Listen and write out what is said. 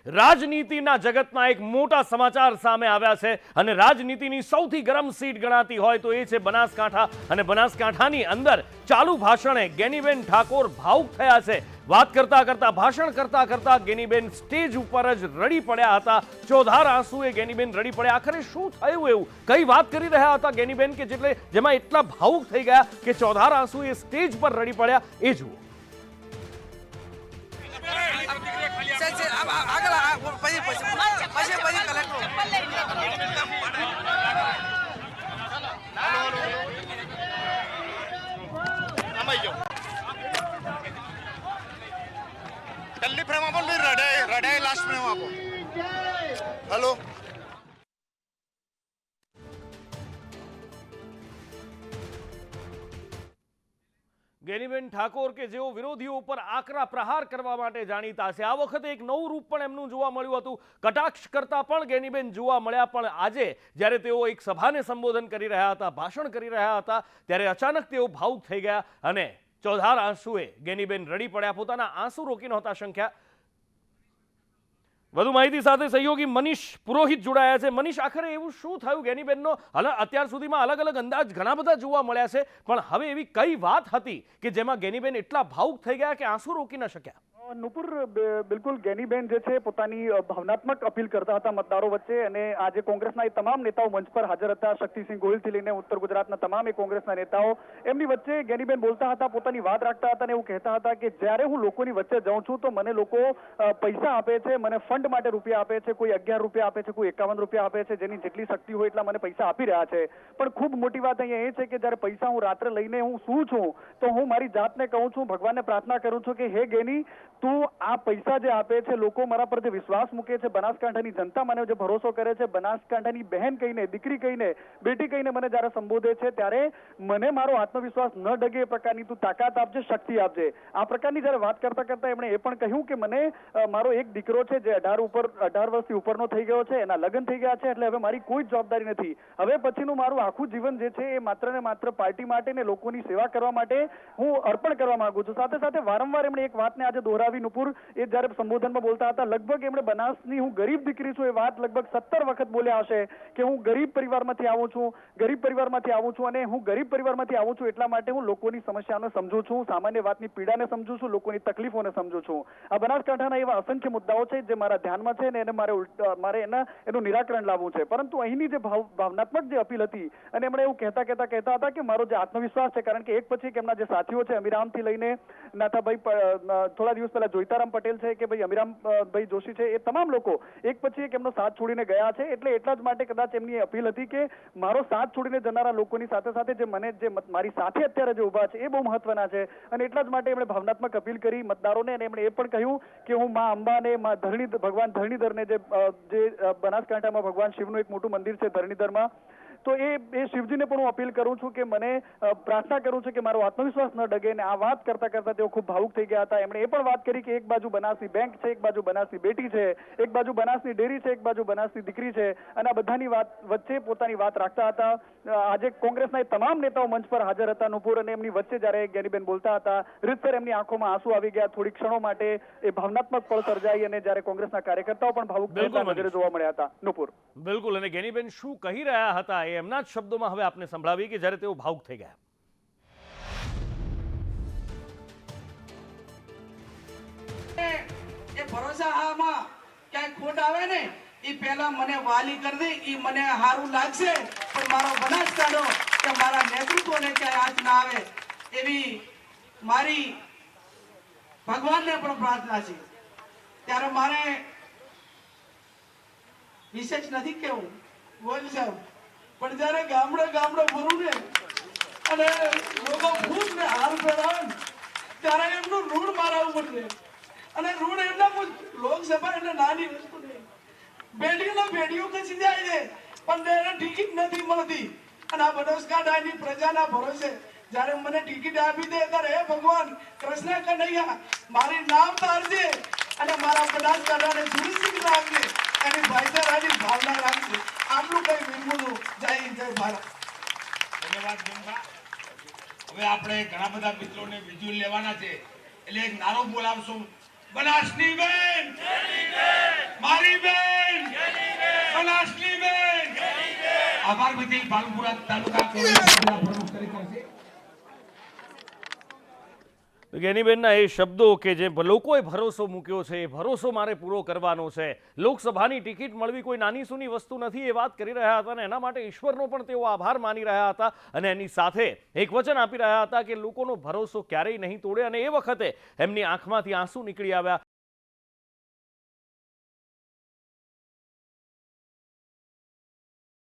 રાજનીતિના જગતના એક મોટા સમાચાર સામે આવ્યા છે અને રાજનીતિની સૌથી ગરમ સીટ ગણાતી હોય તો એ છે બનાસકાંઠા અને બનાસકાંઠાની અંદર ચાલુ ભાષણે ગેનીબેન ઠાકોર ભાવુક થયા છે। વાત કરતા કરતા ભાષણ કરતા કરતા ગેનીબેન સ્ટેજ ઉપર જ રડી પડ્યા હતા। ચોધાર આંસુએ ગેનીબેન રડી પડ્યા। આખરે શું થયું, એવું કઈ વાત કરી રહ્યા હતા ગેનીબેન કે જેમાં એટલા ભાવુક થઈ ગયા કે ચોધાર આંસુએ સ્ટેજ પર રડી પડ્યા, એ જુઓ। जल्दी फ्रेम आपन भी रडे लास्ट फ्रेम आपो। हेलो ગેનીબેન ઠાકોર કે જેઓ વિરોધીઓ ઉપર આકરા પ્રહાર કરવા માટે જાણીતા છે, આ વખતે એક નવું રૂપ પણ એમનું જોવા મળ્યું હતું। કટાક્ષ કરતા પણ ગેનીબેન જોવા મળ્યા, પણ આજે જ્યારે તેઓ એક સભાને સંબોધન કરી રહ્યા હતા, ભાષણ કરી રહ્યા હતા, ત્યારે અચાનક તેઓ ભાવુક થઈ ગયા અને ચોધાર આંસુએ ગેનીબેન રડી પડ્યા। પોતાના આંસુ રોકી નહોતા શક્યા। વધુ માહિતી સાથે સહયોગી મનીષ પુરોહિત જોડાયા છે। મનીષ, આખરે એવું શું થયું ગેનીબેનનો? અત્યાર સુધીમાં અલગ અલગ અંદાજ ઘણા બધા જોવા મળ્યા છે, પણ હવે એવી કઈ વાત હતી કે જેમાં ગેનીબેન એટલા ભાવુક થઈ ગયા કે આંસુ રોકી ન શક્યા? નુપુર, બિલકુલ ગેનીબેન જે છે પોતાની ભાવનાત્મક અપીલ કરતા હતા મતદારો વચ્ચે, અને આજે કોંગ્રેસના તમામ નેતાઓ મંચ પર હાજર હતા। શક્તિસિંહ ગોહિલથી લઈને ઉત્તર ગુજરાતના તમામ કોંગ્રેસના નેતાઓ, એમની વચ્ચે ગેનીબેન બોલતા હતા, પોતાની વાત રાખતા હતા અને એવું કહેતા હતા કે જ્યારે હું લોકોની વચ્ચે જાઉં છું તો મને લોકો પૈસા આપે છે, મને ફંડ માટે રૂપિયા આપે છે, કોઈ 11 રૂપિયા આપે છે, કોઈ 51 રૂપિયા આપે છે, જેની જેટલી શક્તિ હોય એટલા મને પૈસા આપી રહ્યા છે। પણ ખૂબ મોટી વાત અહીંયા એ છે કે જ્યારે પૈસા હું રાત્રે લઈને હું સૂઉં છું તો હું મારી જાતને કહું છું, ભગવાનને પ્રાર્થના કરું છું કે હે ગેની, તું આ પૈસા જે આપે છે, લોકો મારા પર જે વિશ્વાસ મૂકે છે, બનાસકાંઠાની જનતા મને જે ભરોસો કરે છે, બનાસકાંઠાની બહેન કહીને, દીકરી કહીને, બેટી કહીને મને જ્યારે સંબોધે છે, ત્યારે મને મારો આત્મવિશ્વાસ ન ડગે એ પ્રકારની તું તાકાત આપજે, શક્તિ આપજે। આ પ્રકારની જ્યારે વાત કરતા કરતા એમણે એ પણ કહ્યું કે મને મારો એક દીકરો છે જે 18 વર્ષથી ઉપરનો થઈ ગયો છે, એના લગ્ન થઈ ગયા છે, એટલે હવે મારી કોઈ જવાબદારી નથી। હવે પછીનું મારું આખું જીવન જે છે એ માત્ર ને માત્ર પાર્ટી માટે ને લોકોની સેવા કરવા માટે હું અર્પણ કરવા માંગુ છું। સાથે સાથે વારંવાર એમણે એક વાતને આજે દોહરાવી નુપુર, એ જ્યારે સંબોધનમાં બોલતા હતા, લગભગ એમણે બનાસની હું ગરીબ દીકરી છું એ વાત લગભગ 17 વખત બોલ્યા હશે કે હું ગરીબ પરિવારમાંથી આવું છું, ગરીબ પરિવારમાંથી આવું છું, અને હું ગરીબ પરિવારમાંથી આવું છું એટલા માટે હું લોકોની સમસ્યાને સમજુ છું, સામાન્ય વાતની પીડાને સમજુ છું, લોકોની તકલીફોને સમજુ છું। આ બનાસકાંઠાના એવા અસંખ્ય મુદ્દાઓ છે જે મારા ધ્યાનમાં છે ને એને મારે એનું નિરાકરણ લાવવું છે। પરંતુ અહીંની જે ભાવનાત્મક જે અપીલ હતી, અને એમણે એવું કહેતા હતા કે મારો જે આત્મવિશ્વાસ છે, કારણ કે એક પછી એક એમના જે સાથીઓ છે, અમીરામથી લઈને નાથાભાઈ, થોડા દિવસ પહેલા જોઈતારામ પટેલ છે કે ભાઈ અમીરામભાઈ જોશી છે, એ તમામ લોકો એક પછી એક એમનો સાથ છોડીને ગયા છે। એટલે એટલા જ માટે કદાચ એમની અપીલ હતી કે મારો સાથ છોડીને જનારા લોકોની સાથે સાથે જે મારી સાથે અત્યારે જે ઉભા છે એ બહુ મહત્વના છે, અને એટલા જ માટે એમણે ભાવનાત્મક અપીલ કરી મતદારોને, અને એમણે એ પણ કહ્યું કે હું મા અંબાને, ભગવાન ધરણીધરને, જે બનાસકાંઠામાં ભગવાન શિવનું એક મોટું મંદિર છે ધરણીધરમાં, તો એ શિવજીને પણ હું અપીલ કરું છું કે મને પ્રાર્થના કરું છું કે મારો આત્મવિશ્વાસ ન ડગે। ને આ વાત કરતા કરતા તેઓ ખૂબ ભાવુક થઈ ગયા હતા। એમણે એ પણ વાત કરી કે એક બાજુ બનાસની બેંક છે, એક બાજુ બનાસની બેટી છે, એક બાજુ બનાસની ડેરી છે, એક બાજુ બનાસની દીકરી છે, અને આ બધાની વાત વચ્ચે પોતાની વાત રાખતા હતા। આજે કોંગ્રેસના તમામ નેતાઓ મંચ પર હાજર હતા નુપુર, અને એમની વચ્ચે જ્યારે ગેનીબેન બોલતા હતા, રીતસર એમની આંખોમાં આંસુ આવી ગયા। થોડી ક્ષણો માટે એ ભાવનાત્મક પળ સર્જાઈ, અને જ્યારે કોંગ્રેસના કાર્યકર્તાઓ પણ ભાવુક થયેલા નજરે જોવા મળ્યા હતા નુપુર। બિલકુલ, અને ગેનીબેન શું કહી રહ્યા હતા એ એમના જ શબ્દોમાં હવે આપને સંભળાવી કે જ્યારે તેઓ ભાવુક થઈ ગયા। એ ભરોસામાં ક્યાંય ખોટ આવે ને એ પહેલા મને વાલી કરી દે, એ મને સારું લાગશે, પણ મારો બનાસકાંઠો કે મારા નેતૃત્વને ક્યાંય હાથ ના આવે એવી મારી ભગવાનને પણ પ્રાર્થના છે। ત્યારે મારે વિશેષ નથી કેવું બોલ સાહેબ, પણ જયારે ગામડે ફરું ને અને લોકો ફૂટ ને હાર પહેરાવે ત્યારે એમનું ઋણ મારા ઉપર છે, અને ઋણ એમના લોકસભા એટલે નાની વસ્તુ નહીં, બેટીઓ ખસી જાય છે પણ એને ટિકિટ નથી મળતી, અને આ બનાસકાંઠાની પ્રજાના ભરોસે જ્યારે મને ટિકિટ આપી દે ત્યારે હે ભગવાન કૃષ્ણ કનૈયા મારી નામ તારજે અને મારા બનાસકાંઠાને સુરક્ષિત રાખજે, એની ભાઈચારાની ભાવના રાખજે। આટલું કઈ વિનમું જય ભારત। ધન્યવાદ જમવા। હવે આપણે ઘણા બધા મિત્રોને વિઝ્યુઅલ લેવાના છે, એટલે એક નારો બોલાવશું, બનાસની બેન, બનાસની બેન આભાર વિધિ બાલપુરા તાલુકા કોંગ્રેસના પ્રમુખ તરીકે છે. ગેનીબેનના એ શબ્દો કે જે લોકોએ ભરોસો મૂક્યો છે એ ભરોસો મારે પૂરો કરવાનો છે. લોકસભાની ટિકિટ મળવી કોઈ નાની સૂની વસ્તુ નથી એ વાત કરી રહ્યા હતા અને એના માટે ઈશ્વરનો પણ તેઓ આભાર માની રહ્યા હતા અને એની સાથે એક વચન આપી રહ્યા હતા કે લોકોનો ભરોસો ક્યારેય નહીં તોડે અને એ વખતે એમની આંખમાંથી આંસુ નીકળી આવ્યા.